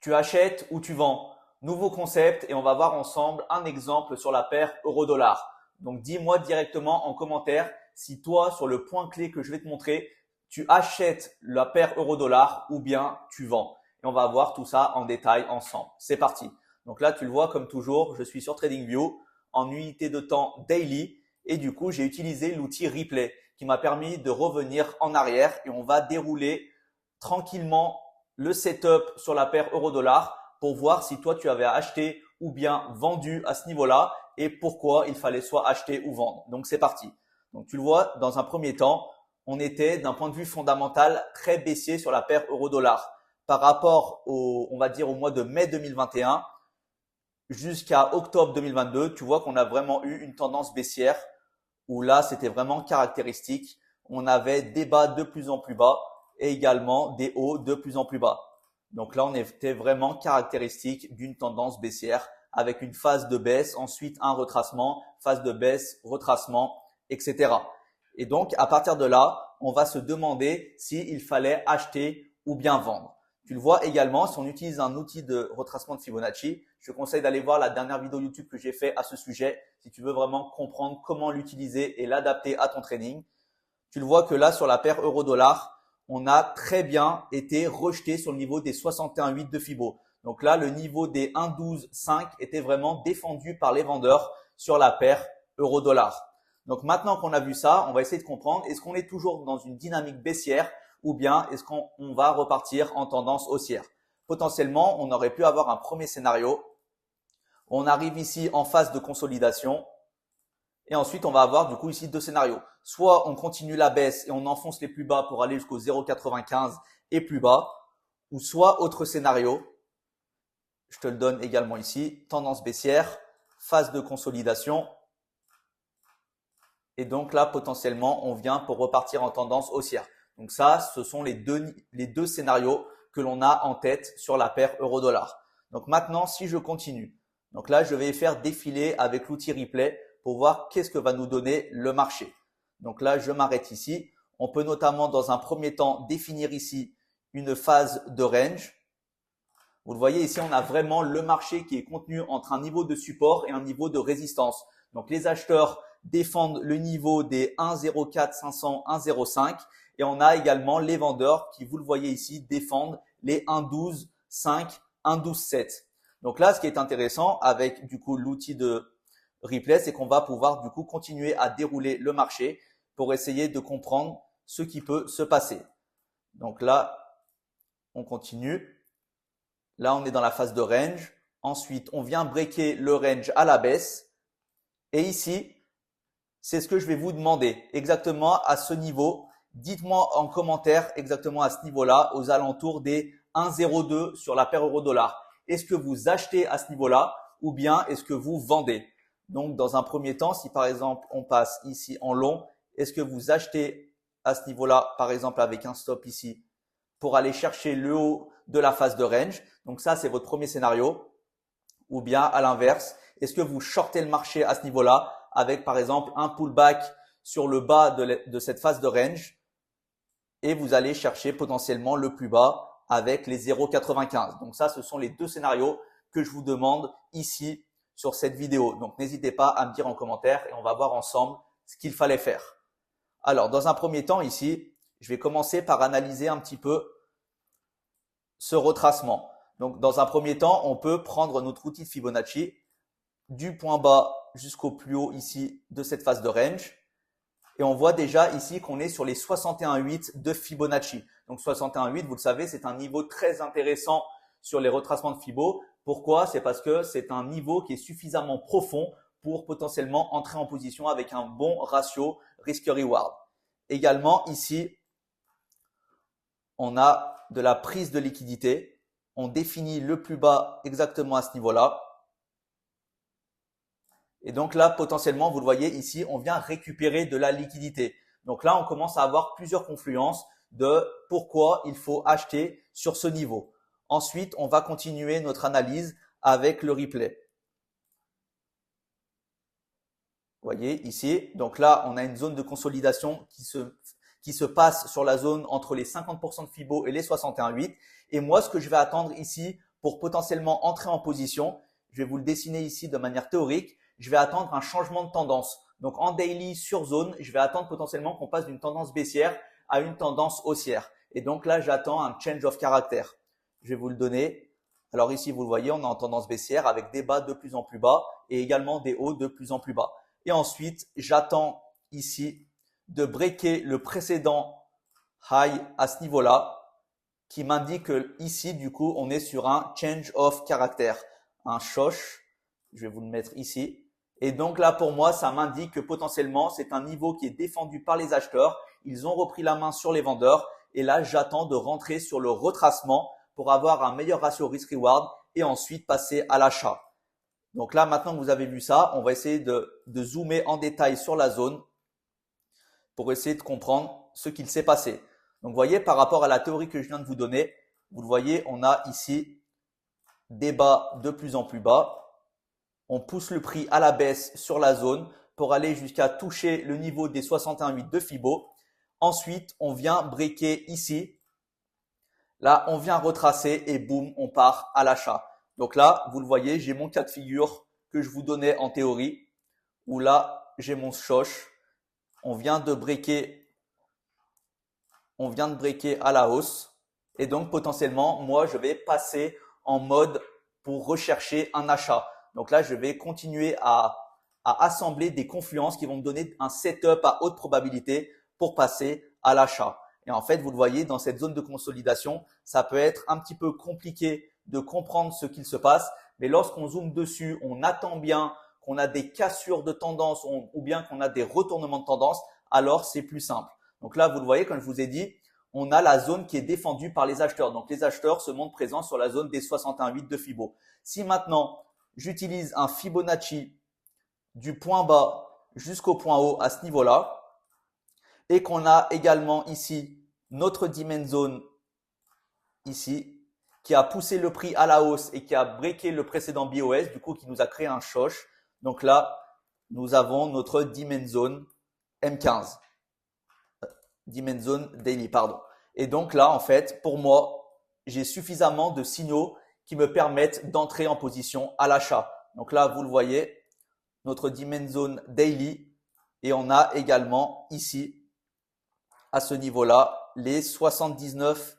Tu achètes ou tu vends. Nouveau concept et on va voir ensemble un exemple sur la paire euro-dollar. Donc dis-moi directement en commentaire si toi, sur le point clé que je vais te montrer, tu achètes la paire euro-dollar ou bien tu vends. Et on va voir tout ça en détail ensemble. C'est parti. Donc là, tu le vois comme toujours, je suis sur TradingView en unité de temps daily et du coup, j'ai utilisé l'outil replay qui m'a permis de revenir en arrière et on va dérouler tranquillement le setup sur la paire euro-dollar pour voir si toi tu avais acheté ou bien vendu à ce niveau-là et pourquoi il fallait soit acheter ou vendre. Donc c'est parti. Donc tu le vois, dans un premier temps, on était d'un point de vue fondamental très baissier sur la paire euro-dollar par rapport au, on va dire au mois de mai 2021 jusqu'à octobre 2022. Tu vois qu'on a vraiment eu une tendance baissière où là c'était vraiment caractéristique. On avait des bas de plus en plus bas et également des hauts de plus en plus bas. Donc là, on était vraiment caractéristique d'une tendance baissière avec une phase de baisse, ensuite un retracement, phase de baisse, retracement, etc. Et donc, à partir de là, on va se demander s'il fallait acheter ou bien vendre. Tu le vois également, si on utilise un outil de retracement de Fibonacci, je te conseille d'aller voir la dernière vidéo YouTube que j'ai fait à ce sujet si tu veux vraiment comprendre comment l'utiliser et l'adapter à ton trading. Tu le vois que là, sur la paire euro-dollar, on a très bien été rejeté sur le niveau des 61,8 de Fibo. Donc là, le niveau des 1,12,5 était vraiment défendu par les vendeurs sur la paire euro-dollar. Donc maintenant qu'on a vu ça, on va essayer de comprendre, est-ce qu'on est toujours dans une dynamique baissière ou bien est-ce qu'on va repartir en tendance haussière? Potentiellement, on aurait pu avoir un premier scénario. On arrive ici en phase de consolidation. Et ensuite, on va avoir du coup ici deux scénarios. Soit on continue la baisse et on enfonce les plus bas pour aller jusqu'au 0,95 et plus bas. Ou soit autre scénario, je te le donne également ici, tendance baissière, phase de consolidation. Et donc là, potentiellement, on vient pour repartir en tendance haussière. Donc ça, ce sont les deux scénarios que l'on a en tête sur la paire euro-dollar. Donc maintenant, si je continue, donc là, je vais faire défiler avec l'outil replay pour voir qu'est-ce que va nous donner le marché. Donc là, je m'arrête ici. On peut notamment, dans un premier temps, définir ici une phase de range. Vous le voyez ici, on a vraiment le marché qui est contenu entre un niveau de support et un niveau de résistance. Donc les acheteurs défendent le niveau des 1,04 500, 1,05 et on a également les vendeurs qui, vous le voyez ici, défendent les 1,12,5, 1,12,7. Donc là, ce qui est intéressant avec du coup l'outil de replay, c'est qu'on va pouvoir du coup continuer à dérouler le marché pour essayer de comprendre ce qui peut se passer. Donc là, on continue. Là, on est dans la phase de range. Ensuite, on vient breaker le range à la baisse. Et ici, c'est ce que je vais vous demander exactement à ce niveau. Dites-moi en commentaire exactement à ce niveau-là, aux alentours des 1,02 sur la paire euro-dollar. Est-ce que vous achetez à ce niveau-là ou bien est-ce que vous vendez? Donc, dans un premier temps, si par exemple, on passe ici en long, est-ce que vous achetez à ce niveau-là, par exemple, avec un stop ici pour aller chercher le haut de la phase de range? Donc ça, c'est votre premier scénario. Ou bien à l'inverse, est-ce que vous shortez le marché à ce niveau-là avec par exemple un pullback sur le bas de cette phase de range et vous allez chercher potentiellement le plus bas avec les 0,95. Donc ça, ce sont les deux scénarios que je vous demande ici sur cette vidéo. Donc n'hésitez pas à me dire en commentaire et on va voir ensemble ce qu'il fallait faire. Alors, dans un premier temps ici, je vais commencer par analyser un petit peu ce retracement. Donc, dans un premier temps, on peut prendre notre outil de Fibonacci du point bas jusqu'au plus haut ici de cette phase de range. Et on voit déjà ici qu'on est sur les 61,8 de Fibonacci. Donc 61,8, vous le savez, c'est un niveau très intéressant sur les retracements de Fibo. Pourquoi? C'est parce que c'est un niveau qui est suffisamment profond pour potentiellement entrer en position avec un bon ratio risk-reward. Également, ici, on a de la prise de liquidité. On définit le plus bas exactement à ce niveau-là. Et donc là, potentiellement, vous le voyez ici, on vient récupérer de la liquidité. Donc là, on commence à avoir plusieurs confluences de pourquoi il faut acheter sur ce niveau. Ensuite, on va continuer notre analyse avec le replay. Vous voyez ici, donc là, on a une zone de consolidation qui se passe sur la zone entre les 50% de Fibo et les 61,8. Et moi, ce que je vais attendre ici pour potentiellement entrer en position, je vais vous le dessiner ici de manière théorique, je vais attendre un changement de tendance. Donc en daily sur zone, je vais attendre potentiellement qu'on passe d'une tendance baissière à une tendance haussière. Et donc là, j'attends un change of character. Je vais vous le donner. Alors ici, vous le voyez, on est en tendance baissière avec des bas de plus en plus bas et également des hauts de plus en plus bas. Et ensuite, j'attends ici de breaker le précédent high à ce niveau-là qui m'indique que ici, du coup, on est sur un change of character, un shosh. Je vais vous le mettre ici. Et donc là, pour moi, ça m'indique que potentiellement, c'est un niveau qui est défendu par les acheteurs. Ils ont repris la main sur les vendeurs. Et là, j'attends de rentrer sur le retracement pour avoir un meilleur ratio risk-reward et ensuite passer à l'achat. Donc là, maintenant que vous avez vu ça, on va essayer de zoomer en détail sur la zone pour essayer de comprendre ce qu'il s'est passé. Donc, vous voyez, par rapport à la théorie que je viens de vous donner, vous le voyez, on a ici des bas de plus en plus bas. On pousse le prix à la baisse sur la zone pour aller jusqu'à toucher le niveau des 61,8 de Fibo. Ensuite, on vient breaker ici. Là, on vient retracer et boum, on part à l'achat. Donc là, vous le voyez, j'ai mon cas de figure que je vous donnais en théorie, où là, j'ai mon shosh. On vient de breaker à la hausse. Et donc, potentiellement, moi, je vais passer en mode pour rechercher un achat. Donc là, je vais continuer à assembler des confluences qui vont me donner un setup à haute probabilité pour passer à l'achat. Et en fait, vous le voyez, dans cette zone de consolidation, ça peut être un petit peu compliqué de comprendre ce qu'il se passe. Mais lorsqu'on zoome dessus, on attend bien qu'on a des cassures de tendance ou bien qu'on a des retournements de tendance, alors c'est plus simple. Donc là, vous le voyez, comme je vous ai dit, on a la zone qui est défendue par les acheteurs. Donc les acheteurs se montrent présents sur la zone des 61,8 de Fibo. Si maintenant, j'utilise un Fibonacci du point bas jusqu'au point haut à ce niveau-là, et qu'on a également ici notre demand zone ici, qui a poussé le prix à la hausse et qui a breaké le précédent BOS, du coup qui nous a créé un shosh. Donc là, nous avons notre demand zone M15. Demand zone daily, pardon. Et donc là, en fait, pour moi, j'ai suffisamment de signaux qui me permettent d'entrer en position à l'achat. Donc là, vous le voyez, notre demand zone daily, et on a également ici, à ce niveau-là, les 79%.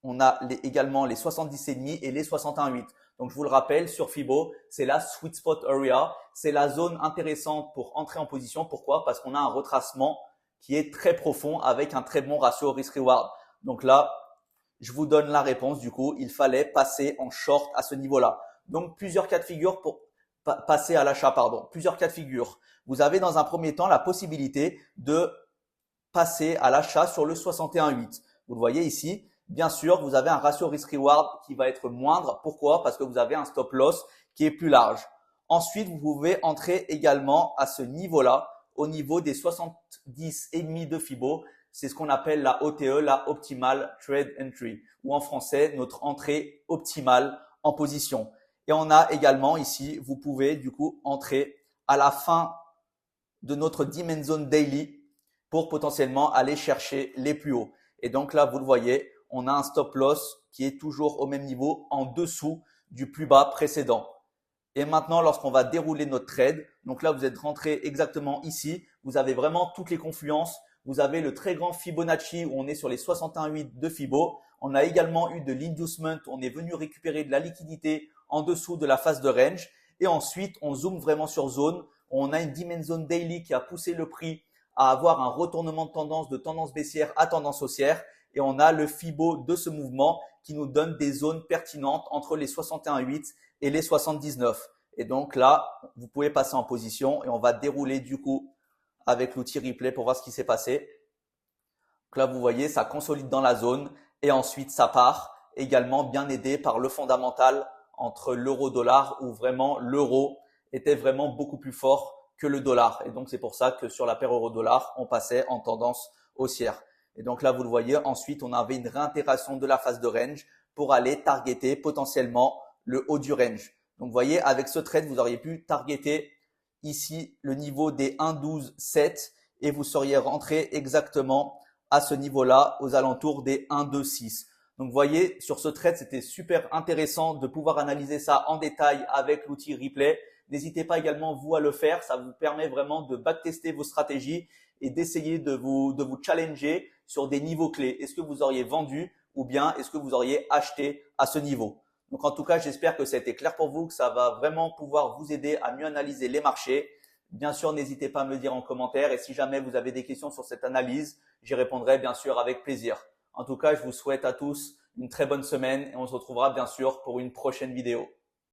On a également les 70,5 et les 61,8. Donc, je vous le rappelle, sur Fibo, c'est la sweet spot area. C'est la zone intéressante pour entrer en position. Pourquoi? Parce qu'on a un retracement qui est très profond avec un très bon ratio risk-reward. Donc là, je vous donne la réponse. Du coup, il fallait passer en short à ce niveau-là. Donc, plusieurs cas de figure pour passer à l'achat, Plusieurs cas de figure. Vous avez dans un premier temps la possibilité de passer à l'achat sur le 61,8. Vous le voyez ici. Bien sûr, vous avez un ratio risk-reward qui va être moindre. Pourquoi? Parce que vous avez un stop loss qui est plus large. Ensuite, vous pouvez entrer également à ce niveau-là, au niveau des 70,5 de Fibo. C'est ce qu'on appelle la OTE, la Optimal Trade Entry, ou en français, notre entrée optimale en position. Et on a également ici, vous pouvez du coup entrer à la fin de notre Demand Zone Daily pour potentiellement aller chercher les plus hauts. Et donc là, vous le voyez, on a un stop loss qui est toujours au même niveau en dessous du plus bas précédent. Et maintenant, lorsqu'on va dérouler notre trade, donc là, vous êtes rentré exactement ici. Vous avez vraiment toutes les confluences. Vous avez le très grand Fibonacci où on est sur les 61,8 de Fibo. On a également eu de l'inducement où on est venu récupérer de la liquidité en dessous de la phase de range. Et ensuite, on zoome vraiment sur zone. On a une Demand Zone Daily qui a poussé le prix à avoir un retournement de tendance baissière à tendance haussière. Et on a le Fibo de ce mouvement qui nous donne des zones pertinentes entre les 61,8 et les 79. Et donc là, vous pouvez passer en position et on va dérouler du coup avec l'outil replay pour voir ce qui s'est passé. Donc là, vous voyez, ça consolide dans la zone et ensuite ça part, également bien aidé par le fondamental entre l'euro-dollar où vraiment l'euro était vraiment beaucoup plus fort que le dollar. Et donc, c'est pour ça que sur la paire euro-dollar, on passait en tendance haussière. Et donc là, vous le voyez, ensuite, on avait une réintégration de la phase de range pour aller targeter potentiellement le haut du range. Donc, vous voyez, avec ce trade, vous auriez pu targeter ici le niveau des 1,12,7 et vous seriez rentré exactement à ce niveau-là aux alentours des 1,26. Donc, vous voyez, sur ce trade, c'était super intéressant de pouvoir analyser ça en détail avec l'outil Replay. N'hésitez pas également, vous, à le faire. Ça vous permet vraiment de backtester vos stratégies et d'essayer de vous challenger sur des niveaux clés. Est-ce que vous auriez vendu ou bien est-ce que vous auriez acheté à ce niveau? Donc, en tout cas, j'espère que ça a été clair pour vous, que ça va vraiment pouvoir vous aider à mieux analyser les marchés. Bien sûr, n'hésitez pas à me le dire en commentaire et si jamais vous avez des questions sur cette analyse, j'y répondrai bien sûr avec plaisir. En tout cas, je vous souhaite à tous une très bonne semaine et on se retrouvera bien sûr pour une prochaine vidéo.